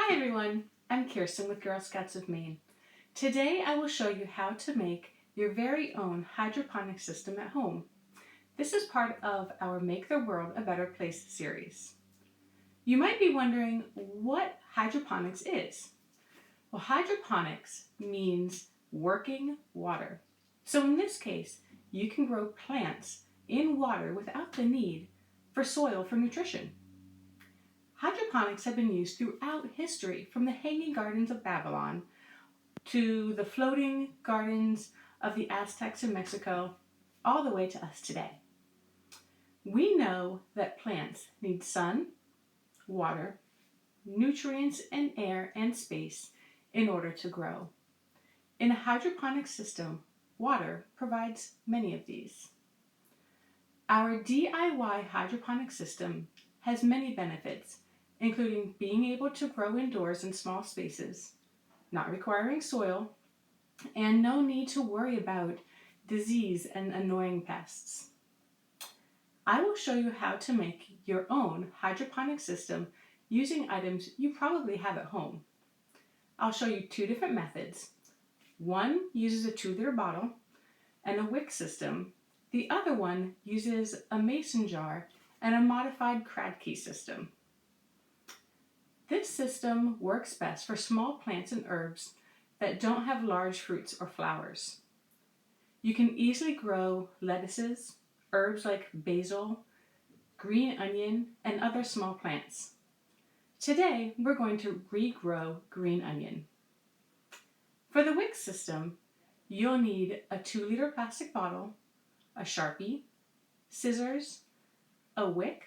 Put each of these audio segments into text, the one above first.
Hi everyone, I'm Kirsten with Girl Scouts of Maine. Today I will show you how to make your very own hydroponic system at home. This is part of our Make the World a Better Place series. You might be wondering what hydroponics is. Well, hydroponics means working water. So in this case, you can grow plants in water without the need for soil for nutrition. Hydroponics have been used throughout history, from the hanging gardens of Babylon to the floating gardens of the Aztecs in Mexico, all the way to us today. We know that plants need sun, water, nutrients, and air and space in order to grow. In a hydroponic system, water provides many of these. Our DIY hydroponic system has many benefits, including being able to grow indoors in small spaces, not requiring soil, and no need to worry about disease and annoying pests. I will show you how to make your own hydroponic system using items you probably have at home. I'll show you two different methods. One uses a 2-liter bottle and a Wick system. The other one uses a mason jar and a modified Cranky system. This system works best for small plants and herbs that don't have large fruits or flowers. You can easily grow lettuces, herbs like basil, green onion, and other small plants. Today, we're going to regrow green onion. For the Wick system, you'll need a 2-liter plastic bottle, a Sharpie, scissors, a wick.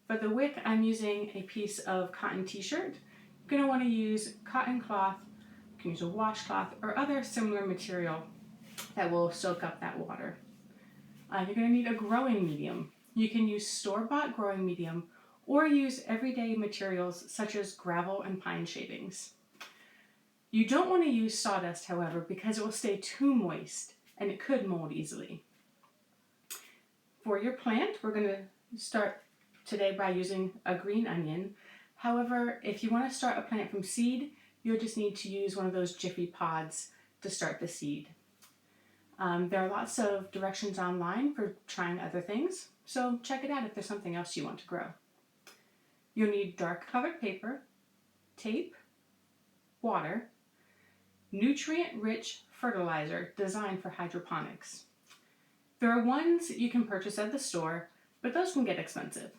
For the wick, I'm using a piece of cotton t-shirt. You're going to want to use cotton cloth, you can use a washcloth, or other similar material that will soak up that water. You're going to need a growing medium. You can use store-bought growing medium or use everyday materials such as gravel and pine shavings. You don't want to use sawdust, however, because it will stay too moist and it could mold easily. For your plant, we're going to start today by using a green onion. However, if you want to start a plant from seed, you'll just need to use one of those Jiffy pods to start the seed. There are lots of directions online for trying other things, so check it out if there's something else you want to grow. You'll need dark colored paper, tape, water, nutrient-rich fertilizer designed for hydroponics. There are ones you can purchase at the store, but those can get expensive.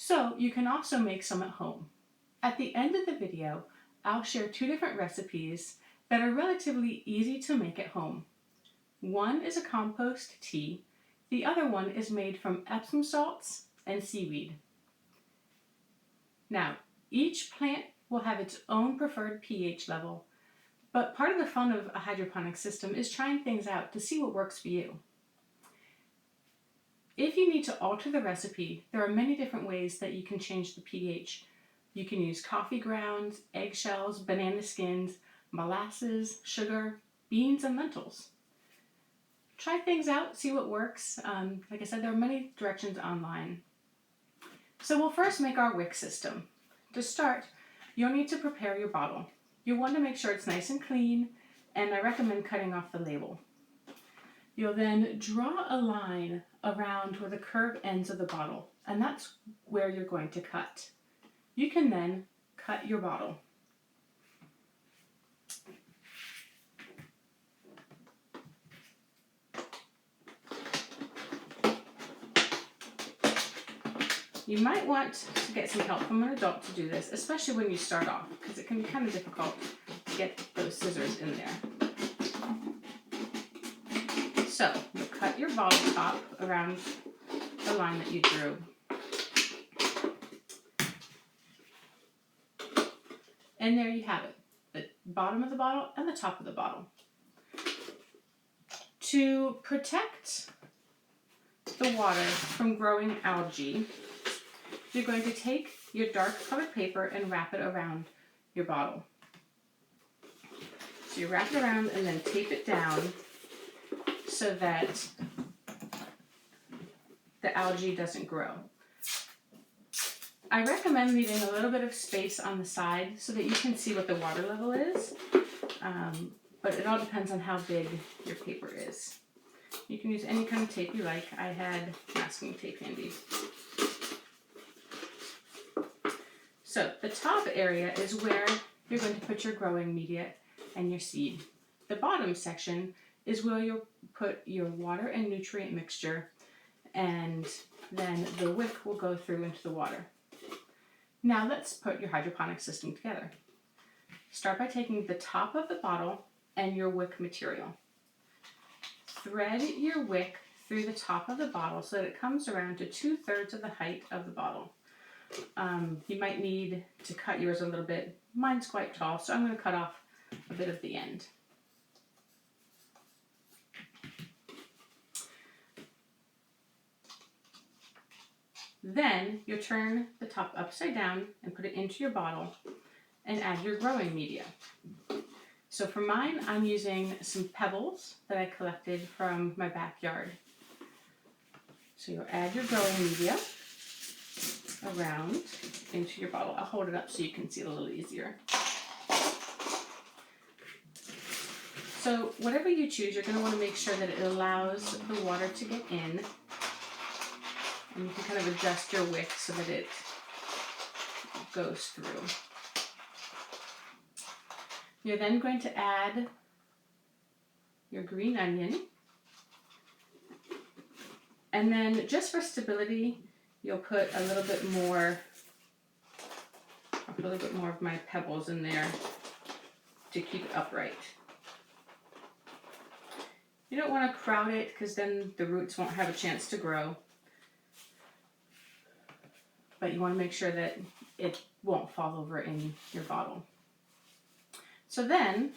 So you can also make some at home. At the end of the video, I'll share 2 different recipes that are relatively easy to make at home. One is a compost tea. The other one is made from Epsom salts and seaweed. Now, each plant will have its own preferred pH level, but part of the fun of a hydroponic system is trying things out to see what works for you. If you need to alter the recipe, there are many different ways that you can change the pH. You can use coffee grounds, eggshells, banana skins, molasses, sugar, beans, and lentils. Try things out, see what works. Like I said, there are many directions online. So we'll first make our Wick system. To start, you'll need to prepare your bottle. You'll want to make sure it's nice and clean, and I recommend cutting off the label. You'll then draw a line around where the curved ends of the bottle, and that's where you're going to cut. You can then cut your bottle. You might want to get some help from an adult to do this, especially when you start off, because it can be kind of difficult to get those scissors in there. So, you'll cut your bottle top around the line that you drew. And there you have it, the bottom of the bottle and the top of the bottle. To protect the water from growing algae, you're going to take your dark colored paper and wrap it around your bottle. So you wrap it around and then tape it down so that the algae doesn't grow. I recommend leaving a little bit of space on the side so that you can see what the water level is, but it all depends on how big your paper is. You can use any kind of tape you like. I had masking tape handy. So the top area is where you're going to put your growing media and your seed. The bottom section is where you'll put your water and nutrient mixture, and then the wick will go through into the water. Now let's put your hydroponic system together. Start by taking the top of the bottle and your wick material. Thread your wick through the top of the bottle so that it comes around to 2/3 of the height of the bottle. You might need to cut yours a little bit. Mine's quite tall, so I'm going to cut off a bit of the end. Then you'll turn the top upside down and put it into your bottle and add your growing media. So for mine, I'm using some pebbles that I collected from my backyard. So you'll add your growing media around into your bottle. I'll hold it up so you can see it a little easier. So whatever you choose, you're going to want to make sure that it allows the water to get in. And you can kind of adjust your wick so that it goes through. You're then going to add your green onion. And then just for stability, you'll put a little bit more of my pebbles in there to keep it upright. You don't want to crowd it because then the roots won't have a chance to grow. But you want to make sure that it won't fall over in your bottle. So then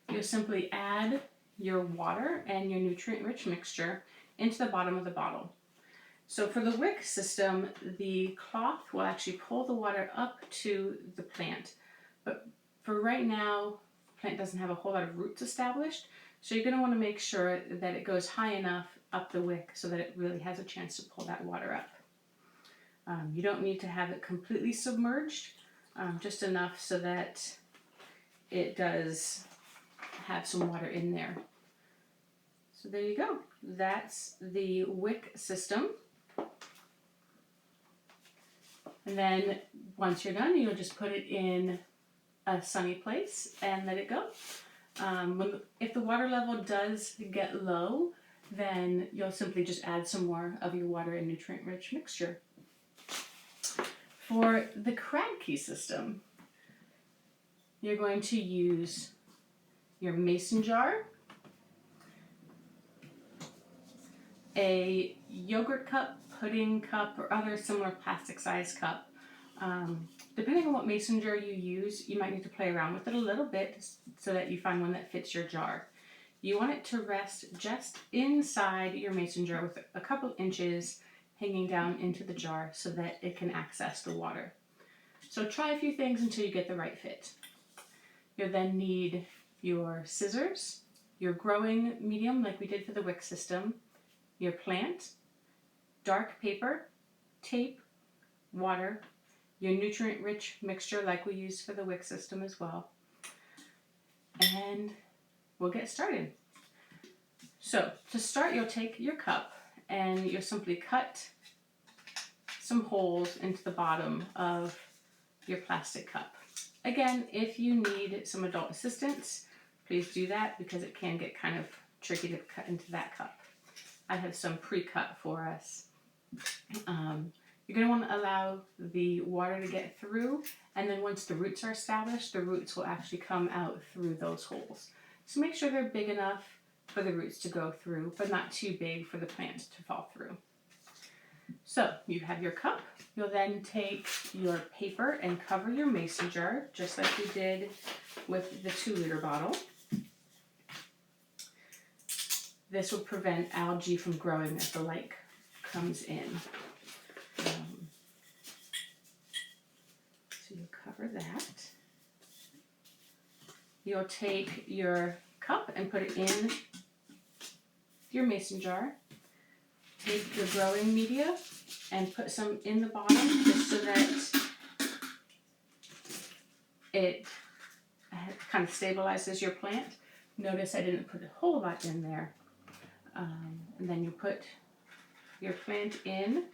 you'll simply add your water and your nutrient-rich mixture into the bottom of the bottle. So for the Wick system, the cloth will actually pull the water up to the plant. But for right now, the plant doesn't have a whole lot of roots established, so you're going to want to make sure that it goes high enough up the wick so that it really has a chance to pull that water up. You don't need to have it completely submerged, just enough so that it does have some water in there. So there you go. That's the Wick system. And then once you're done, you'll just put it in a sunny place and let it go. If the water level does get low, then you'll simply just add some more of your water and nutrient-rich mixture. For the Cranky system, you're going to use your mason jar, a yogurt cup, pudding cup, or other similar plastic size cup. Depending on what mason jar you use, you might need to play around with it a little bit so that you find one that fits your jar. You want it to rest just inside your mason jar with a couple inches hanging down into the jar so that it can access the water. So try a few things until you get the right fit. You'll then need your scissors, your growing medium like we did for the Wick system, your plant, dark paper, tape, water, your nutrient-rich mixture like we used for the Wick system as well. And we'll get started. So to start, you'll take your cup and you'll simply cut some holes into the bottom of your plastic cup. Again, if you need some adult assistance, please do that because it can get kind of tricky to cut into that cup. I have some pre-cut for us. You're going to want to allow the water to get through, and then once the roots are established, the roots will actually come out through those holes. So make sure they're big enough for the roots to go through, but not too big for the plant to fall through. So you have your cup. You'll then take your paper and cover your mason jar, just like we did with the 2-liter bottle. This will prevent algae from growing as the light comes in. So you'll cover that. You'll take your cup and put it in your mason jar. take your growing media and put some in the bottom just so that it kind of stabilizes your plant. Notice I didn't put a whole lot in there. And then you put your plant in.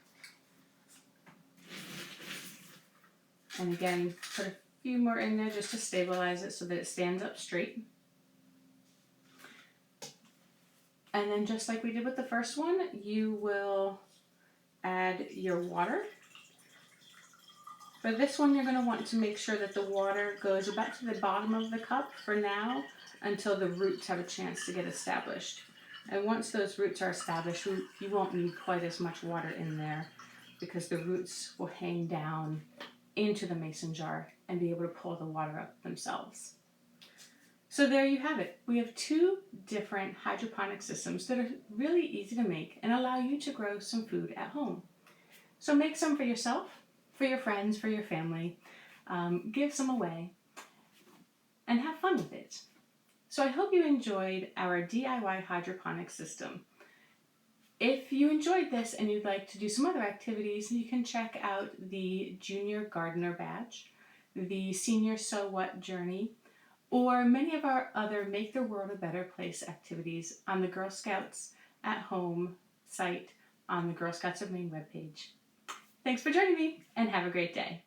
And again, put a few more in there just to stabilize it so that it stands up straight. And then just like we did with the first one, you will add your water. For this one, you're going to want to make sure that the water goes about to the bottom of the cup for now until the roots have a chance to get established. And once those roots are established, you won't need quite as much water in there because the roots will hang down into the mason jar and be able to pull the water up themselves. So there you have it. We have 2 different hydroponic systems that are really easy to make and allow you to grow some food at home. So make some for yourself, for your friends, for your family. Give some away and have fun with it. So I hope you enjoyed our DIY hydroponic system. If you enjoyed this and you'd like to do some other activities, you can check out the Junior Gardener Badge, the Senior So What Journey, or many of our other Make the World a Better Place activities on the Girl Scouts at Home site on the Girl Scouts of Maine webpage. Thanks for joining me and have a great day.